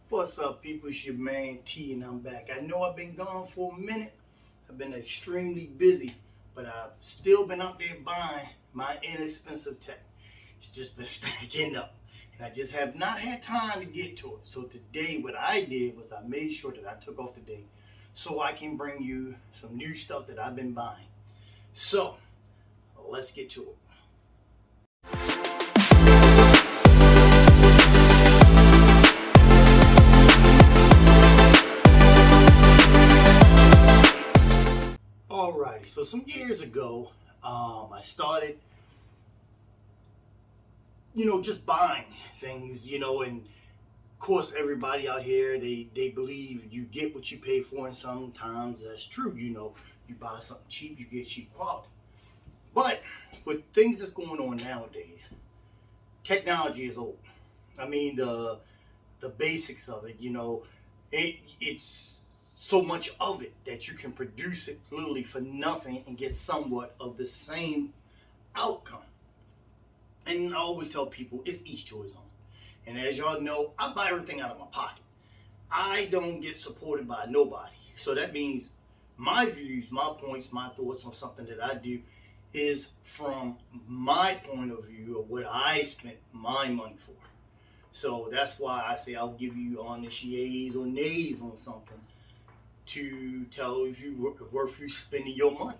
What's up, people? It's your man T, and I'm back. I know I've been gone for a minute. I've been extremely busy, but I've still been out there buying my inexpensive tech. It's just been stacking up, and I just have not had time to get to it. So today, what I did was I made sure that I took off today so I can bring you some new stuff that I've been buying. So let's get to it. Alrighty, so some years ago, I started, just buying things, and of course, everybody out here, they believe you get what you pay for, and sometimes that's true. You buy something cheap, you get cheap quality. But with things that's going on nowadays, technology is old. I mean, the basics of it, it's so much of it that you can produce it literally for nothing and get somewhat of the same outcome. And I always tell people it's each to his own. And as y'all know, I buy everything out of my pocket. I don't get supported by nobody. So that means my views, my points, my thoughts on something that I do is from my point of view of what I spent my money for. So that's why I say I'll give you honest yays or nays on something to tell if you worth you spending your money.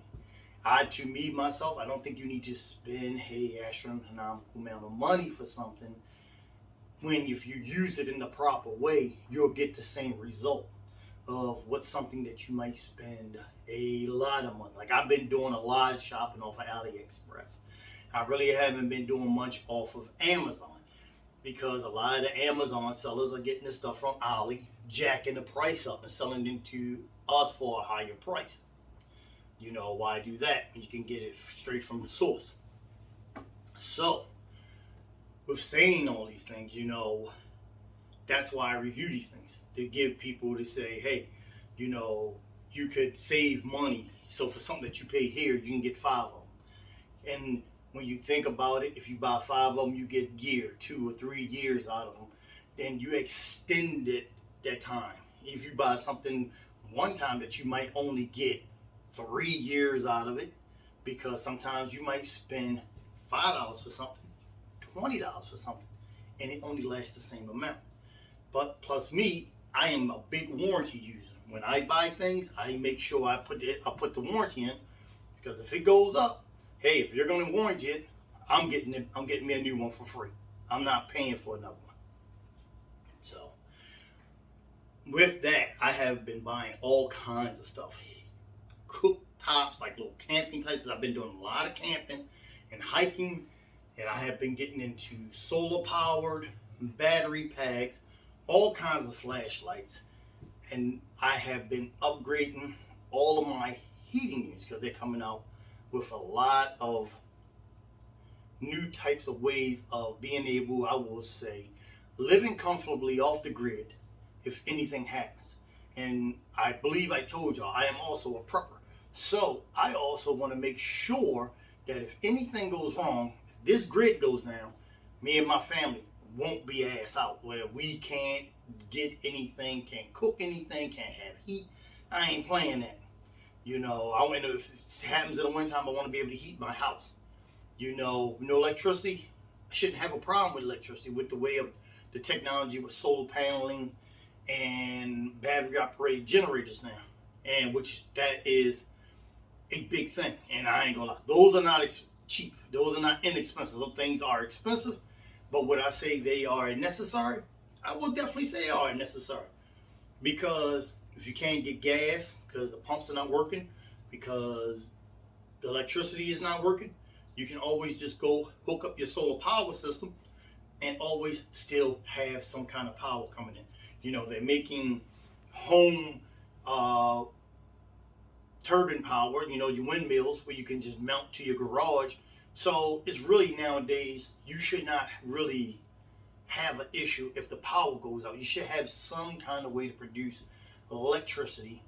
To me, myself, I don't think you need to spend astronomical amount of money for something when if you use it in the proper way, you'll get the same result of what's something that you might spend a lot of money. Like I've been doing a lot of shopping off of AliExpress. I really haven't been doing much off of Amazon because a lot of the Amazon sellers are getting the stuff from Ali, jacking the price up and selling it to us for a higher price. Why do that? You can get it straight from the source. So, with saying all these things, that's why I review these things. To give people to say, hey, you could save money. So for something that you paid here, you can get 5 of them. And when you think about it, if you buy 5 of them, you get 2 or 3 years out of them. Then you extend it that time. If you buy something one time that you might only get 3 years out of it, because sometimes you might spend $5 for something, $20 for something, and it only lasts the same amount. But plus me, I am a big warranty user. When I buy things, I make sure I put the warranty in, because if it goes up, hey, if you're going to warranty it, I'm getting me a new one for free. I'm not paying for another one. So with that, I have been buying all kinds of stuff. Cooktops, like little camping types. I've been doing a lot of camping and hiking, and I have been getting into solar powered battery packs, all kinds of flashlights, and I have been upgrading all of my heating units because they're coming out with a lot of new types of ways of being able, I will say, living comfortably off the grid if anything happens. And I believe I told y'all I am also a prepper. So I also want to make sure that if anything goes wrong, if this grid goes down, me and my family won't be ass out where we can't get anything, can't cook anything, can't have heat. I ain't playing that. If it happens in the wintertime, I want to be able to heat my house. No electricity. I shouldn't have a problem with electricity with the way of the technology with solar paneling and battery operated generators now, and that is a big thing. And I ain't gonna lie, those are not cheap. Those are not inexpensive. Those things are expensive, but would I say they are necessary? I will definitely say they are necessary, because if you can't get gas because the pumps are not working, because the electricity is not working, you can always just go hook up your solar power system and always still have some kind of power coming in. They're making home turbine power, your windmills where you can just mount to your garage. So it's really nowadays, you should not really have an issue if the power goes out. You should have some kind of way to produce electricity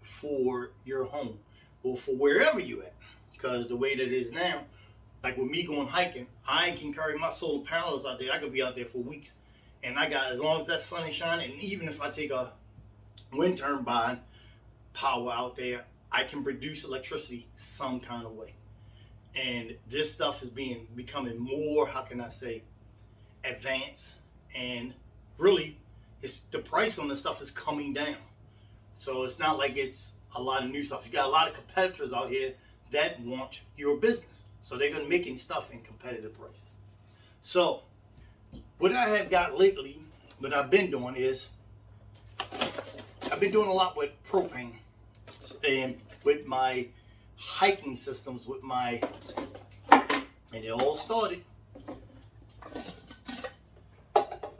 for your home or for wherever you're at. Because the way that it is now, like with me going hiking, I can carry my solar panels out there. I could be out there for weeks And I got, as long as that sun is shining, and even if I take a wind turbine power out there, I can produce electricity some kind of way. And this stuff is becoming more, how can I say, advanced, and really the price on this stuff is coming down. So it's not like it's a lot of new stuff. You got a lot of competitors out here that want your business, so they're going to make stuff in competitive prices. So what I have got lately, what I've been doing is I've been doing a lot with propane and with my hiking systems with my, and it all started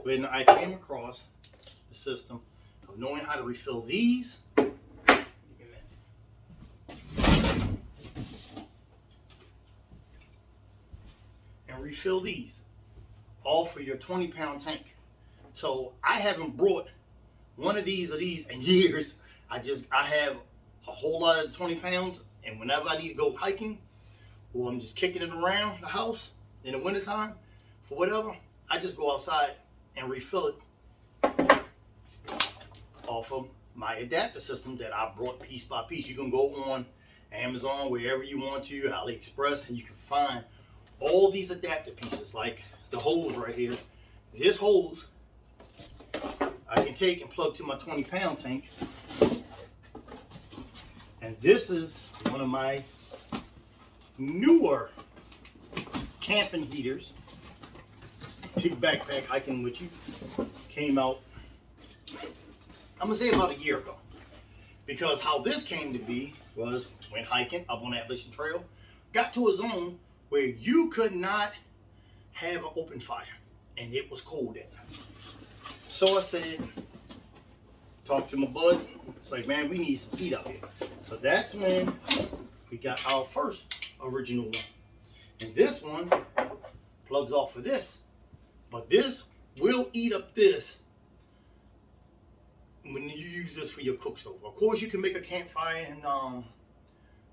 when I came across the system of knowing how to refill these. And refill these all for your 20-pound tank. So I haven't brought one of these in years. I have a whole lot of 20 pounds, and whenever I need to go hiking or I'm just kicking it around the house in the wintertime for whatever, I just go outside and refill it off of my adapter system that I brought piece by piece. You can go on Amazon, wherever you want to, AliExpress, and you can find all these adapter pieces, like the hose right here. This hose I can take and plug to my 20-pound tank. And this is one of my newer camping heaters. Big backpack hiking with you. Came out, I'm gonna say about a year ago. Because how this came to be was when hiking up on the Appalachian Trail, got to a zone where you could not have an open fire, and it was cold at night. So I said, talked to my bud. It's like, man, we need some heat out here. So that's when we got our first original one. And this one plugs off of this. But this will eat up this when you use this for your cook stove. Of course, you can make a campfire and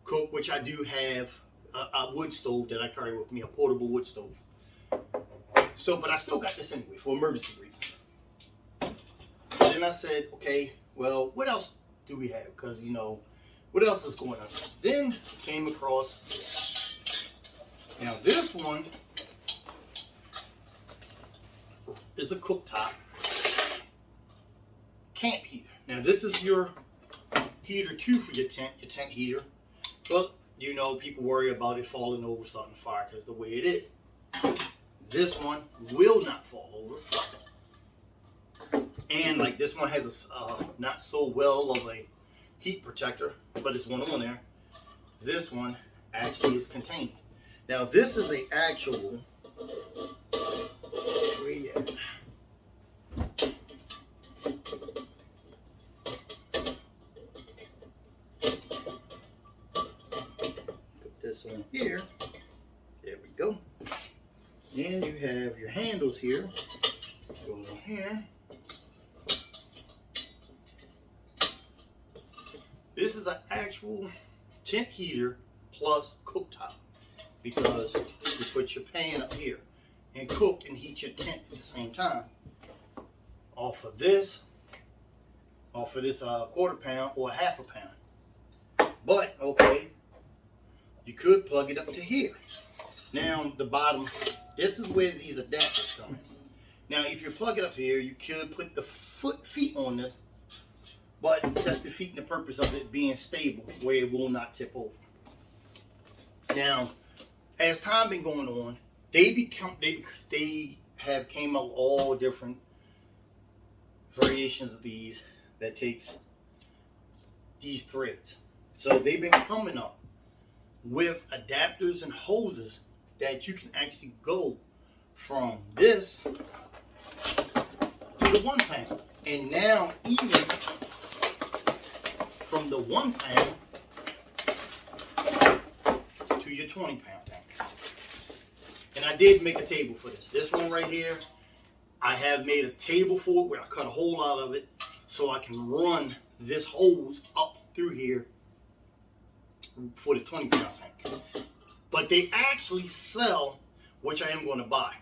cook, which I do have a wood stove that I carry with me, a portable wood stove. So, but I still got this anyway for emergency reasons. And then I said, okay, well, what else do we have? Because, you know, what else is going on? Then came across this. Now, this one is a cooktop camp heater. Now, this is your heater too for your tent heater. But, you know, people worry about it falling over, starting fire, because the way it is. This one will not fall over. And like this one has a not so well of a heat protector, but it's one on there. This one actually is contained. Now this is a actual, where you at? Put this on here. There we go. And you have your handles here. Goes on here. This is an actual tent heater plus cooktop, because you put your pan up here and cook and heat your tent at the same time. Off of this quarter pound or half a pound. But okay, you could plug it up to here. Now the bottom, this is where these adapters come in. Now if you plug it up here, you could put the feet on this, but that's defeating the purpose of it being stable, where it will not tip over. Now, as time been going on, they have came up with all different variations of these that takes these threads. So they've been coming up with adapters and hoses that you can actually go from this to the 1 pound, and now even from the 1 pound to your 20-pound tank. And I did make a table for this. This one right here, I have made a table for it where I cut a hole out of it so I can run this hose up through here for the 20-pound tank. But they actually sell, which I am going to buy,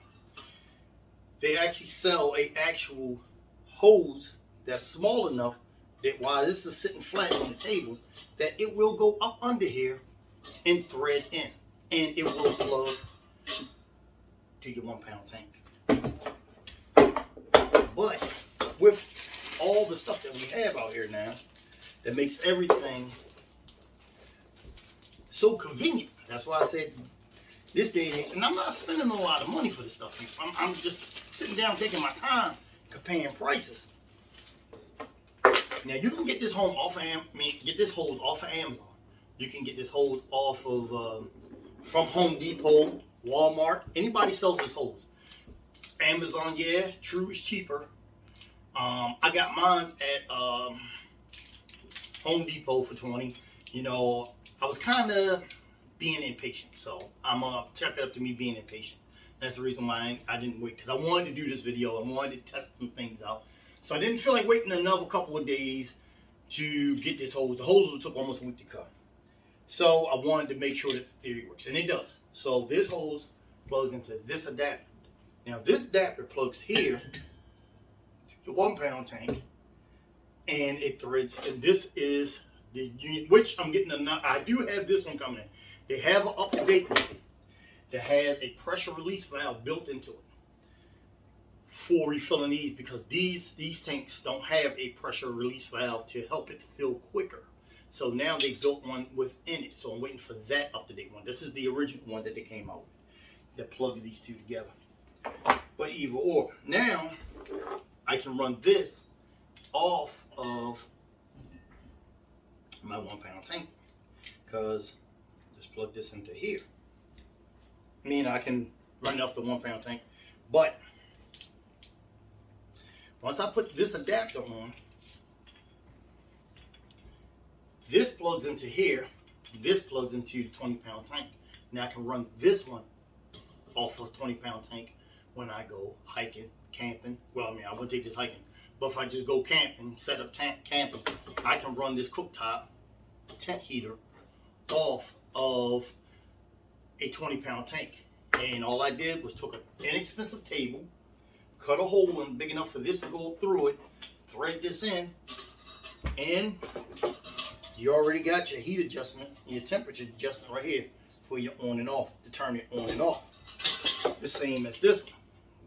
they actually sell a actual hose that's small enough that while this is sitting flat on the table, that it will go up under here and thread in, and it will plug to your 1 pound tank. But with all the stuff that we have out here now, that makes everything so convenient. That's why I said this day and age, and I'm not spending a lot of money for this stuff. I'm just sitting down taking my time comparing prices. Now you can get this home off of get this hose off of Amazon. You can get this hose off of from Home Depot, Walmart. Anybody sells this hose. Amazon, yeah, true, is cheaper. I got mine at Home Depot for $20. You know, I was kind of being impatient, so I'm gonna check it up to me being impatient. That's the reason why I didn't wait, because I wanted to do this video. I wanted to test some things out. So I didn't feel like waiting another couple of days to get this hose. The hose took almost a week to cut. So I wanted to make sure that the theory works, and it does. So this hose plugs into this adapter. Now this adapter plugs here to the 1 pound tank, and it threads. And this is the unit, which I'm getting I do have this one coming in. They have an up-to-date one that has a pressure release valve built into it for refilling these, because these tanks don't have a pressure release valve to help it fill quicker. So now they built one within it. So I'm waiting for that up-to-date one. This is the original one that they came out with that plugs these two together. But either or. Now I can run this off of my 1 pound tank, because just plug this into here. I mean, I can run it off the 1 pound tank, but once I put this adapter on, this plugs into here, this plugs into the 20 pound tank. Now I can run this one off of a 20 pound tank when I go hiking, camping. Well, I mean, I wouldn't take this hiking, but if I just go camping, set up camping, I can run this cooktop tent heater off of a 20 pound tank. And all I did was took an inexpensive table, cut a hole in big enough for this to go up through it, thread this in, and you already got your heat adjustment, your temperature adjustment right here for your on and off, to turn it on and off. The same as this one.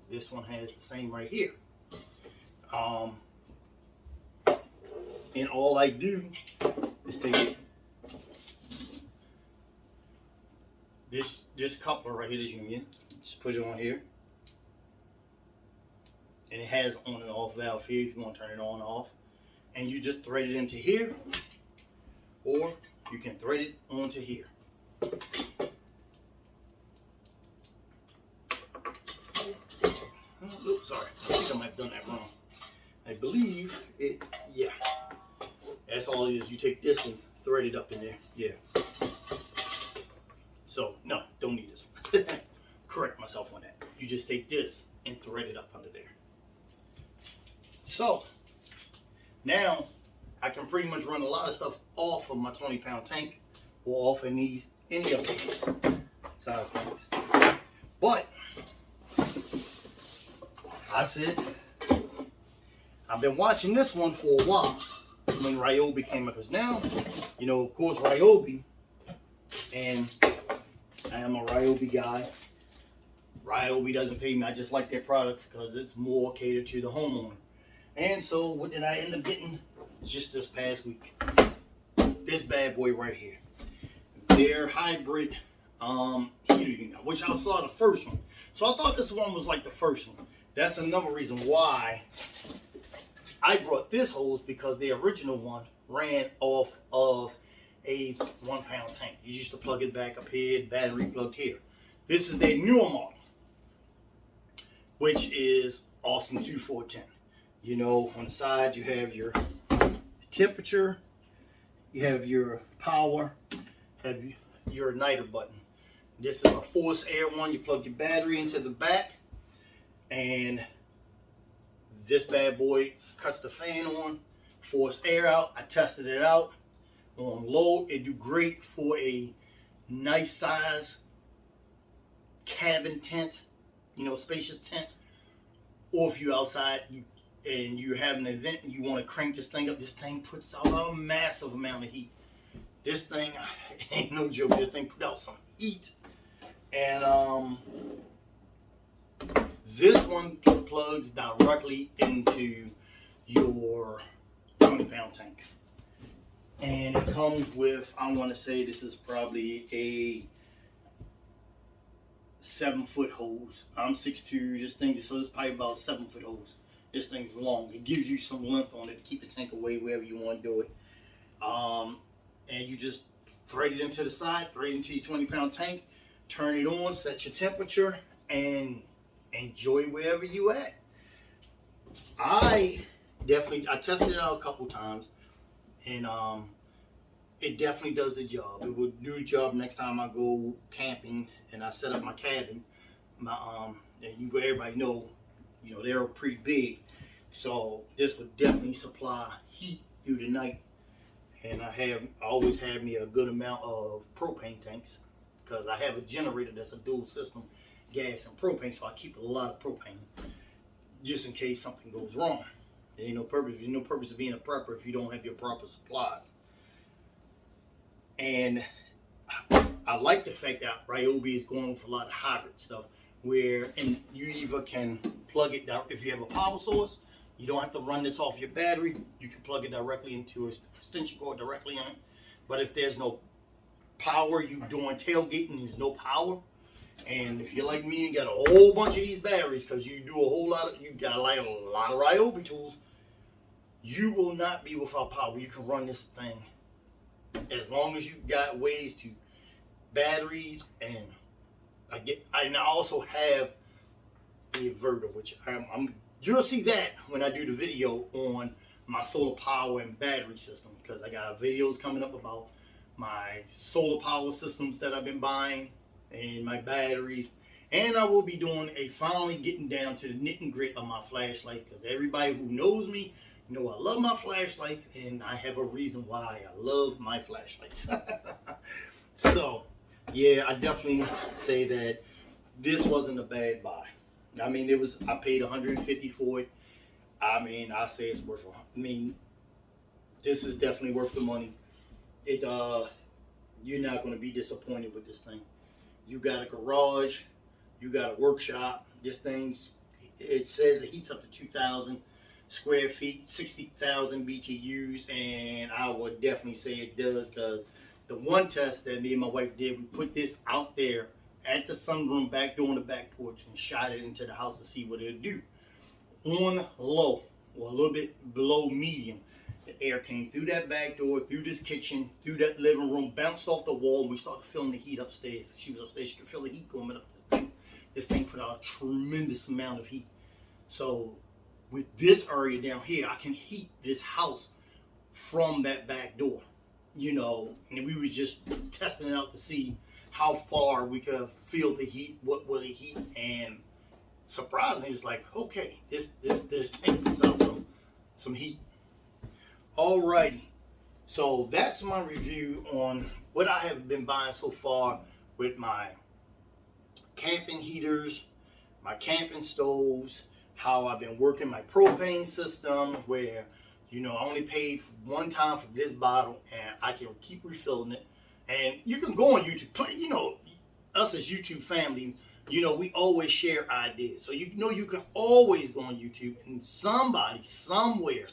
This one has the same right here. And all I do is take this coupler right here, this union, just put it on here. And it has on and off valve here if you want to turn it on and off. And you just thread it into here, or you can thread it onto here. Oops, sorry. I think I might have done that wrong. I believe it, yeah. That's all it is. You take this and thread it up in there. Yeah. So, no, don't need this one. Correct myself on that. You just take this and thread it up under there. So, now I can pretty much run a lot of stuff off of my 20 pound tank, or off of these, any of these size tanks. But I said, I've been watching this one for a while when Ryobi came out, because now, you know, of course, Ryobi, and I am a Ryobi guy. Ryobi doesn't pay me. I just like their products because it's more catered to the homeowner. And so what did I end up getting just this past week? This bad boy right here. Their hybrid heater unit, which I saw the first one. So I thought this one was like the first one. That's another reason why I brought this hose, because the original one ran off of a 1 pound tank. You used to plug it back up here, battery plugged here. This is their newer model, which is Austin 2410. You know, on the side you have your temperature, you have your power, have your igniter button. This is a forced air one. You plug your battery into the back, and this bad boy cuts the fan on, forced air out. I tested it out on low. It do great for a nice size cabin tent, you know, spacious tent, or if you're outside and you have an event and you want to crank this thing up, this thing puts out a massive amount of heat. This thing ain't no joke. This thing put out some heat. And this one plugs directly into your 20-pound tank. And it comes with, I want to say this is probably a 7-foot hose. I'm 6'2", this thing, so it's probably about a 7-foot hose. This thing's long. It gives you some length on it to keep the tank away wherever you want to do it. And you just thread it into the side, thread it into your 20-pound tank, turn it on, set your temperature, and enjoy wherever you at. I tested it out a couple times, and it definitely does the job. It will do the job next time I go camping and I set up my cabin. And everybody know, they're pretty big, so this would definitely supply heat through the night. And I always have me a good amount of propane tanks, because I have a generator that's a dual system, gas and propane, so I keep a lot of propane just in case something goes wrong. There ain't no purpose. There's no purpose of being a prepper if you don't have your proper supplies. And I like the fact that Ryobi is going for a lot of hybrid stuff, where you either can plug it down if you have a power source. You don't have to run this off your battery. You can plug it directly into an extension cord directly in it. But if there's no power, you doing tailgating, there's no power. And if you're like me and got a whole bunch of these batteries, because you got like a lot of Ryobi tools, you will not be without power. You can run this thing as long as you got ways to batteries. And I also have the inverter, which you'll see that when I do the video on my solar power and battery system, because I got videos coming up about my solar power systems that I've been buying and my batteries. And I will be doing finally getting down to the nit and grit of my flashlights, because everybody who knows me know I love my flashlights, and I have a reason why I love my flashlights. So yeah, I definitely say that this wasn't a bad buy. I mean, I paid $150 for it. I mean, I say it's worth it. I mean, this is definitely worth the money. You're not going to be disappointed with this thing. You got a garage, you got a workshop. This it says it heats up to 2,000 square feet, 60,000 BTUs, and I would definitely say it does, because the one test that me and my wife did, we put this out there at the sunroom back door on the back porch and shot it into the house to see what it'll do. On low, or a little bit below medium, the air came through that back door, through this kitchen, through that living room, bounced off the wall, and we started feeling the heat upstairs. She was upstairs, she could feel the heat going up this thing. This thing put out a tremendous amount of heat. So with this area down here, I can heat this house from that back door. And we was just testing it out to see how far we could feel the heat, what will it heat, and surprisingly, it was like, okay, this thing puts out some heat. Alrighty, so that's my review on what I have been buying so far with my camping heaters, my camping stoves, how I've been working my propane system, where I only paid one time for this bottle, and I can keep refilling it. And you can go on YouTube. Us as YouTube family, we always share ideas. So you can always go on YouTube, and somebody somewhere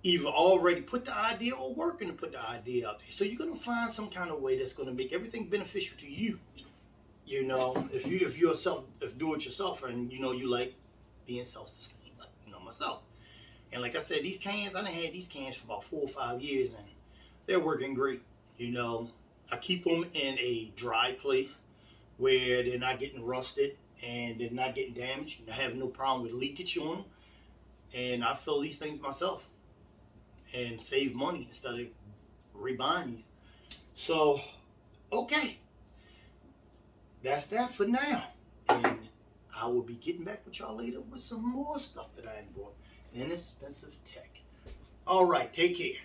either already put the idea or working to put the idea out there. So you're gonna find some kind of way that's gonna make everything beneficial to you. If you're do it yourself, and you like being self-sustained, like myself. And like I said, these cans, I done had these cans for about 4 or 5 years, and they're working great. I keep them in a dry place where they're not getting rusted and they're not getting damaged. I have no problem with leakage on them. And I fill these things myself and save money instead of rebuying these. So, okay. That's that for now. And I will be getting back with y'all later with some more stuff that I bought. Inexpensive tech. All right, take care.